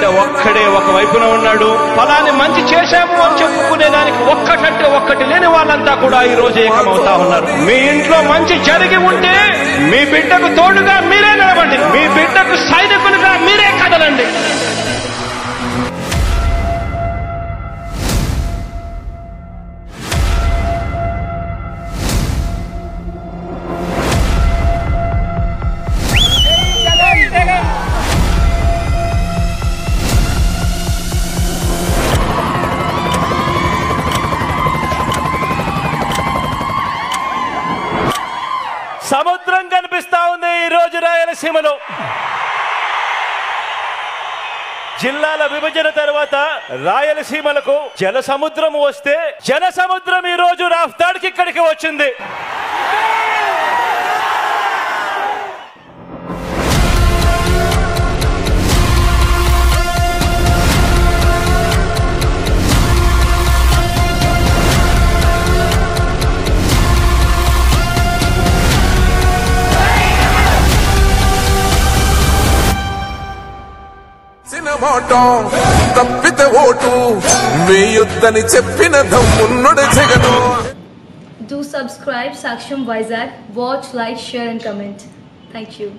అంటే ఒక్కడే ఒక వైపున ఉన్నాడు. ఫలాన్ని మంచి చేశాము అని చెప్పుకునే దానికి ఒక్కటంటే ఒక్కటి లేని వాళ్ళంతా కూడా ఈ రోజు ఏకమవుతా ఉన్నారు. మీ ఇంట్లో మంచి జరిగి ఉంటే మీ బిడ్డకు తోడుగా మీరే నిలబండి, మీ బిడ్డకు సైనికులుగా మీరే కదలండి. సముద్రం కనిపిస్తా ఉంది ఈ రోజు రాయలసీమలో. జిల్లాల విభజన తర్వాత రాయలసీమలకు జల సముద్రం వస్తే జన సముద్రం ఈ రోజు రాఫ్తాడ్కి ఇక్కడికి వచ్చింది. తప్పితే ఓటు వేయొద్దని చెప్పిన దమ్మున్నోడు Jagan. Do subscribe Saksham Vizag. Watch, like, share and comment. Thank you.